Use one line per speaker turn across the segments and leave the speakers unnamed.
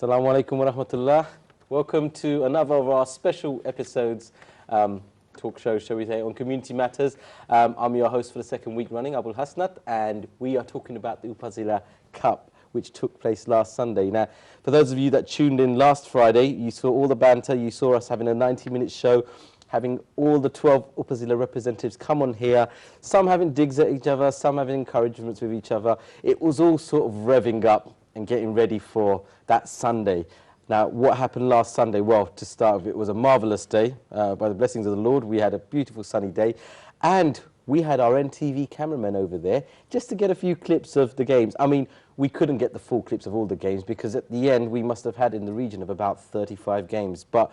Assalamu alaikum wa rahmatullah. Welcome to another of our special episodes, talk show, shall we say, on community matters. I'm your host for the second week running, Abul Hasnat, and we are talking about the Upazilla Cup, which took place last Sunday. Now, for those of you that tuned in last Friday, you saw all the banter, you saw us having a 90-minute show, having all the 12 Upazilla representatives come on here, some having digs at each other, some having encouragements with each other. It was all sort of revving up and getting ready for that Sunday. Now, what happened last Sunday? Well, to start with, it was a marvellous day. By the blessings of the Lord, we had a beautiful sunny day. And we had our NTV cameraman over there just to get a few clips of the games. I mean, we couldn't get the full clips of all the games because at the end, we must have had in the region of about 35 games. But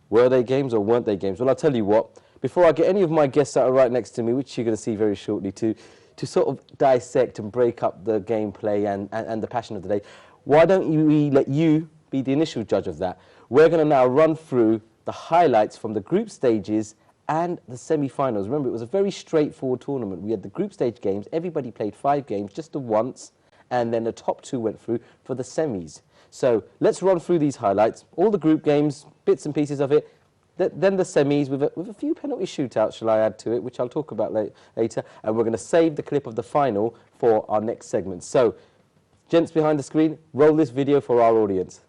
were they games or weren't they games? Well, I'll tell you what, before I get any of my guests that are right next to me, which you're going to see very shortly, to sort of dissect and break up the gameplay and the passion of the day, why don't we let you be the initial judge of that? We're going to now run through the highlights from the group stages and the semi-finals. Remember, it was a very straightforward tournament. We had the group stage games. Everybody played 5 games just the once, and then the top 2 went through for the semis. So let's run through these highlights, all the group games, bits and pieces of it, then the semis with a few penalty shootouts, shall I add to it, which I'll talk about later, and we're going to save the clip of the final for our next segment. So, gents behind the screen, roll this video for our audience.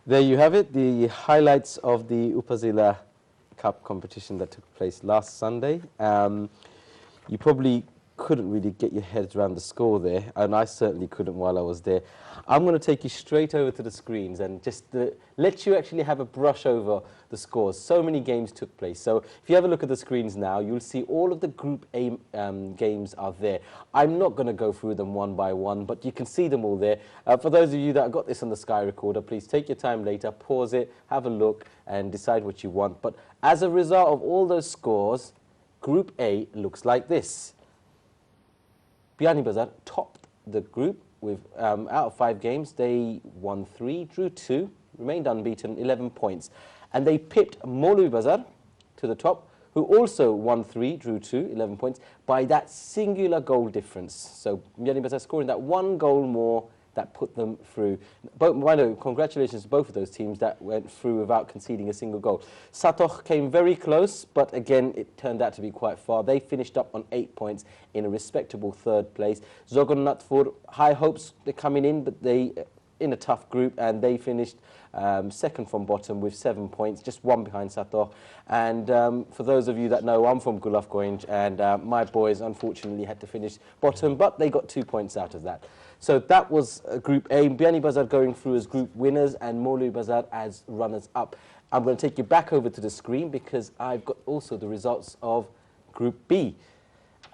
There you have it, the highlights of the Upazilla Cup competition that took place last Sunday. You probably couldn't really get your heads around the score there, and I certainly couldn't while I was there. I'm going to take you straight over to the screens and just let you actually have a brush over the scores. So many games took place. So if you have a look at the screens now, you'll see all of the Group A games are there. I'm not going to go through them one by one, but you can see them all there. For those of you that got this on the Sky Recorder, please take your time later, pause it, have a look, and decide what you want. But as a result of all those scores, Group A looks like this. Biani Bazar topped the group with, out of 5 games, they won 3, drew 2, remained unbeaten, 11 points. And they pipped Molu Bazar to the top, who also won 3, drew 2, 11 points, by that singular goal difference. So Biani Bazar scoring that 1 goal more that put them through. By the way, congratulations to both of those teams that went through without conceding a single goal. Satoh came very close, but again, it turned out to be quite far. They finished up on 8 points in a respectable 3rd place. Zogonnatfur, high hopes, they're coming in, but they in a tough group, and they finished 2nd from bottom with 7 points, just 1 behind Satoh. And for those of you that know, I'm from Gulaf Goinj, and my boys unfortunately had to finish bottom, but they got 2 points out of that. So that was Group A. Biani Bazar going through as group winners and Molu Bazar as runners-up. I'm going to take you back over to the screen because I've got also the results of Group B.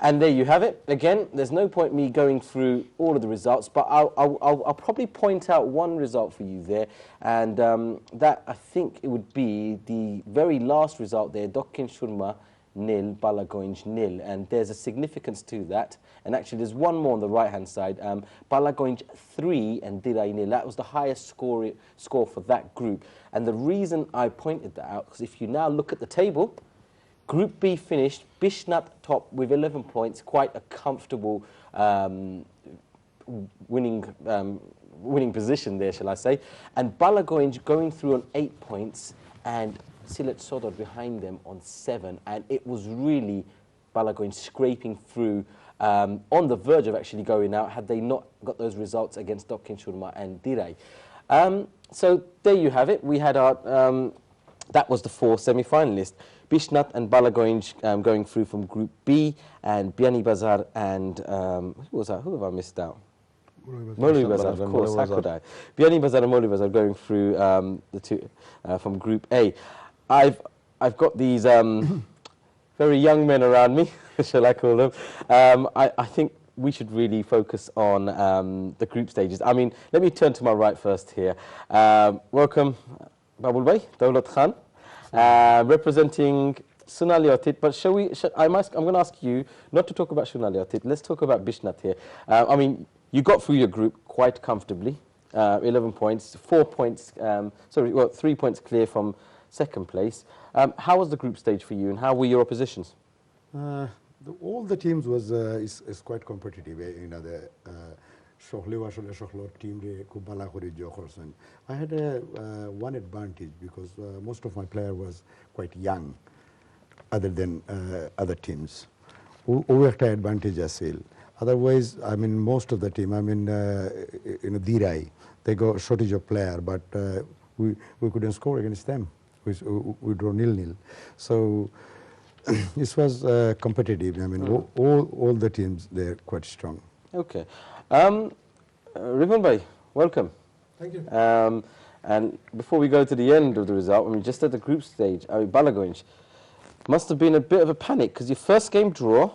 And there you have it. Again, there's no point me going through all of the results, but I'll probably point out one result for you there, and that I think it would be the very last result there, Dokkin Shurma 0, Balagoinj 0, and there's a significance to that. And actually, there's one more on the right-hand side, Balagoinj 3 and Dirai 0. That was the highest score for that group. And the reason I pointed that out, because if you now look at the table, Group B finished, Bishnat top with 11 points, quite a comfortable winning position there, shall I say. And Balagoinj going through on 8 points, and Sylhet Sodor behind them on 7. And it was really Balagoinj scraping through, on the verge of actually going out, had they not got those results against Dokkin Shurma and Dirai. So there you have it. We had our, that was the 4 semi-finalists. Bishnat and Balagoinj going through from Group B, and Biani Bazar and, who was that? Who have I missed out? Molu Bazar, of course, how could I? Biani Bazar and Molu Bazar going through the 2 from Group A. I've got these very young men around me, shall I call them. I think we should really focus on the group stages. I mean, let me turn to my right first here. Welcome, Babul Bhai, Daulat Khan, representing Sonali Otit. But I'm going to ask you not to talk about Sonali Otit. Let's talk about Bishnat here. I mean, you got through your group quite comfortably, 11 points, 4 points, 3 points clear from 2nd place. How was the group stage for you, and how were your oppositions?
All the teams was is quite competitive. You know, the team I had one advantage because most of my player was quite young, other than other teams. We had an advantage as well. Otherwise, I mean, most of the team, I mean, Dirai, they got shortage of player, but we couldn't score against them. We draw 0-0. So this was competitive. I mean, all the teams, they're quite strong.
Okay. Ribon Bhai, welcome.
Thank you.
And before we go to the end of the result, I mean, just at the group stage, I mean, Balagoinj must have been a bit of a panic, because your first game draw,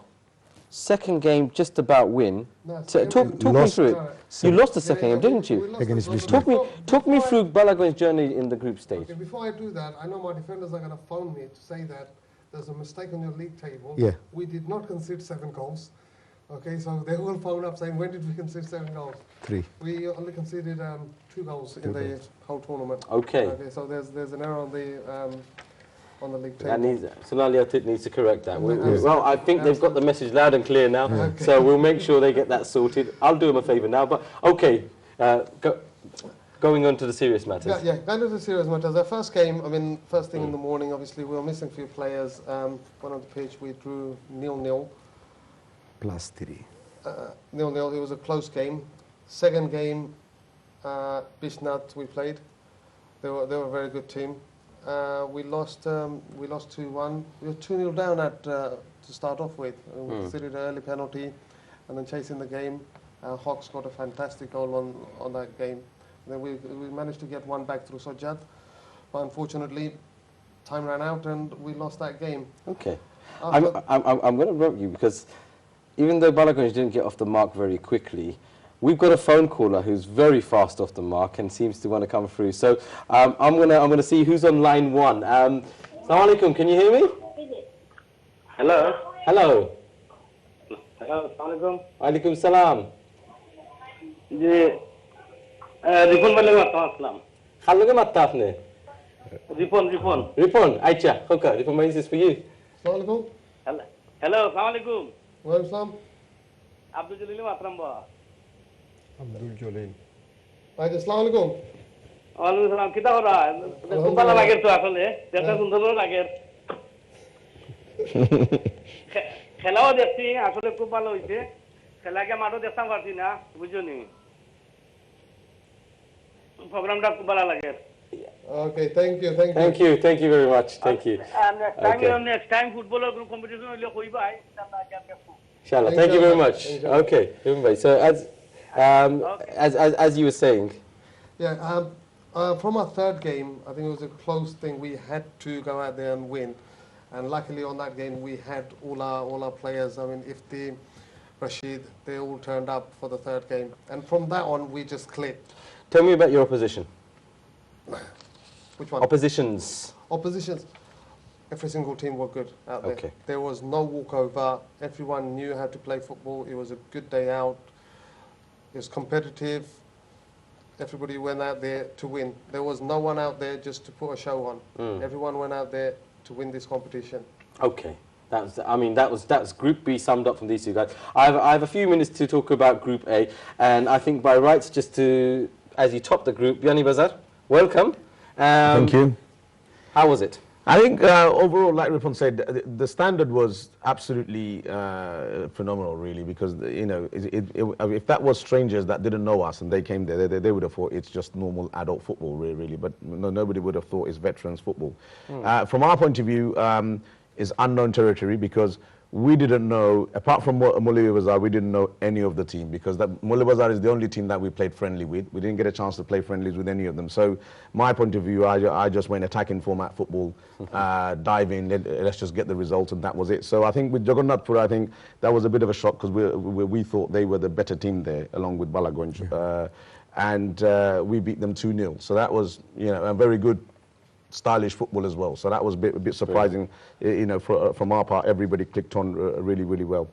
2nd game just about win.
No,
talk me through it. You lost the 2nd game, didn't you?
Against Bishnat.
Talk me through Balagoinj's journey in the group stage.
Okay, before I do that, I know my defenders are going to phone me to say that there's a mistake on your league table.
Yeah.
We did not concede 7 goals. Okay, so they will phone up saying, when did we concede 7 goals?
3.
We only conceded 2 goals in the whole tournament.
Okay.
Okay, so there's an error on the league table.
That needs, Sonali Otit needs to correct that.
Yes.
Well, I think they've got the message loud and clear now, so we'll make sure they get that sorted. I'll do them a favour now, but okay, going on to the serious matters.
Yeah, going to the serious matters. Our first game, I mean, first thing in the morning, obviously, we were missing a few players. One on the pitch, we drew 0-0.
+3.
0-0, it was a close game. 2nd game, Bishnat we played. They were a very good team. We lost 2-1. We were 2-0 down to start off with. We conceded an early penalty, and then chasing the game. Hawks got a fantastic goal on that game. And then we managed to get one back through Sojad, but unfortunately, time ran out and we lost that game.
Okay, I'm going to rope you because even though Balagunj didn't get off the mark very quickly, we've got a phone caller who's very fast off the mark and seems to want to come through. So I'm gonna see who's on line one. Assalamu alaikum, can you hear me?
Hello.
Hello.
Hello. Assalamualaikum.
Alaikum salam.
जी रिपोन वाले बात अस्सलाम.
Hello, Matafne.
Ripon.
Ripon, Aicha, okay. Ripon, this is for you.
Assalamu alaikum.
Hello. Assalamualaikum.
Wa alaikum salam.
Abdul Jalil Matram ba.
Abdul Jalil.
Assalamu alaikum.
Alaikum salam. कितना हो रहा है? खूब भालो लागे तो আসলে देखতে সুন্দর লাগে. খেলাও দেখছি আসলে খুব ভালো হইছে. খেলাকে মাঠও দেখতাম পারছি না বুঝুনি. প্রোগ্রামটা খুব ভালো লাগে.
Okay, thank you.
Thank you very much. Thank you.
And next time football competition will be hoi
Inshallah. Thank you very much. Okay. So as you were saying.
Yeah, from our third game, I think it was a close thing. We had to go out there and win, and luckily on that game we had all our players. I mean, Ifti, Rashid, they all turned up for the third game, and from that on we just clicked.
Tell me about your opposition.
Which one?
Oppositions.
Every single team were good out there.
Okay.
There was no walkover. Everyone knew how to play football. It was a good day out. It was competitive. Everybody went out there to win. There was no one out there just to put a show on. Everyone went out there to win this competition.
Okay. That's Group B summed up from these two guys. I have a few minutes to talk about Group A, and I think by rights, just to, as you top the group, Biani Bazar, welcome.
Thank you.
How was it?
I think overall, like Ripon said, the standard was absolutely phenomenal, really, because if that was strangers that didn't know us and they came there, they would have thought it's just normal adult football, really. But nobody would have thought it's veterans football. From our point of view, it's unknown territory because we didn't know, apart from Molly Bazaar, we didn't know any of the team because Molly Bazaar is the only team that we played friendly with. We didn't get a chance to play friendlies with any of them. So my point of view, I just went attacking format football, dive in, let's just get the result, and that was it. So I think with Jagannathpur, I think that was a bit of a shock because we thought they were the better team there along with Balagunj. And we beat them 2-0. So that was, a very good stylish football as well. So that was a bit surprising, from our part. Everybody clicked on really, really well.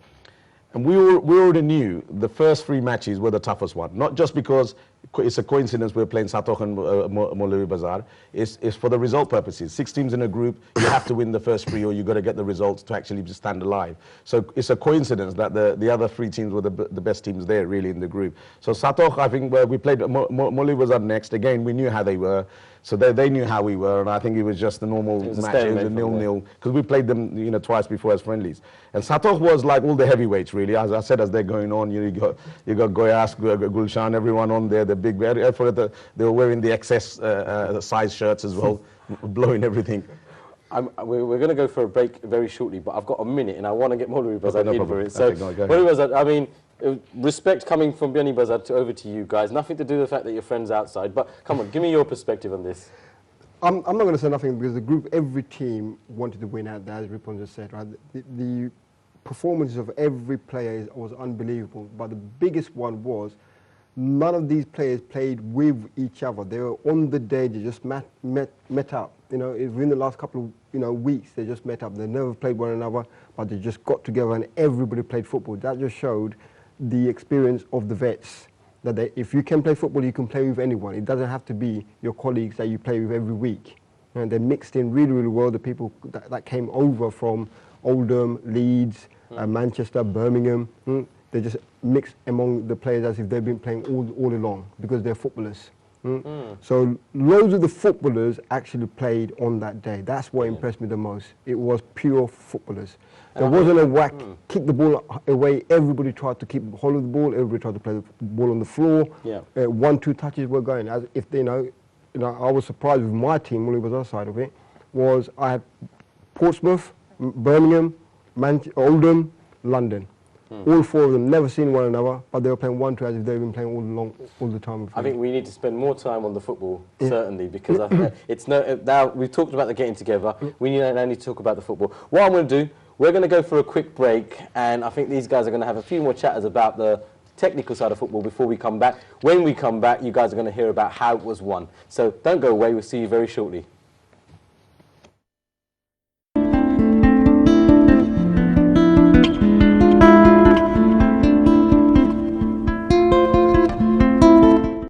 And we already knew the first 3 matches were the toughest one, not just because it's a coincidence we're playing Satoh and Maulawi Bazar. It's for the result purposes. 6 teams in a group, you have to win the first 3 or you've got to get the results to actually stand alive. So it's a coincidence that the other 3 teams were the best teams there, really, in the group. So Satoh, I think, we played Maulawi Bazar next. Again, we knew how they were. So they knew how we were, and I think it was just the normal match. It was a 0-0, because we played them, twice before as friendlies. And Satoh was like all the heavyweights, really. As I said, as they're going on, you got Goyas, Gulshan, everyone on there, the big. I forgot that they were wearing the excess size shirts as well, blowing everything.
We're going to go for a break very shortly, but I've got a minute, and I want to get Maulawi Bazar in for it.
So,
Maulawi Bazar, respect coming from Biani Bazar over to you guys. Nothing to do with the fact that your friends outside, but come on, give me your perspective on this.
I'm not going to say nothing because the group, every team wanted to win out there, as Ripon just said, right? The performances of every player was unbelievable, but the biggest one was none of these players played with each other. They were on the day, they just met up. Within the last couple of weeks, they just met up. They never played one another, but they just got together and everybody played football. That just showed the experience of the vets, that if you can play football, you can play with anyone. It doesn't have to be your colleagues that you play with every week. And they mixed in really, really well. The people that came over from Oldham, Leeds, Manchester, Birmingham, they just mixed among the players as if they've been playing all along because they're footballers. So loads of the footballers actually played on that day. That's what impressed me the most. It was pure footballers. There wasn't a whack, kick the ball away. Everybody tried to keep hold of the ball. Everybody tried to play the ball on the floor. 1-2 touches were going. As if I was surprised with my team, when it was our side of it, was I had Portsmouth, Birmingham, Oldham, London. All four of them never seen one another, but they were playing 1-2 as if they've been playing all the time before.
I think we need to spend more time on the football, certainly, because it's now we've talked about the getting together. We now need to talk about the football. What I'm going to do, we're going to go for a quick break, and I think these guys are going to have a few more chatters about the technical side of football before we come back. When we come back, you guys are going to hear about how it was won. So don't go away. We'll see you very shortly.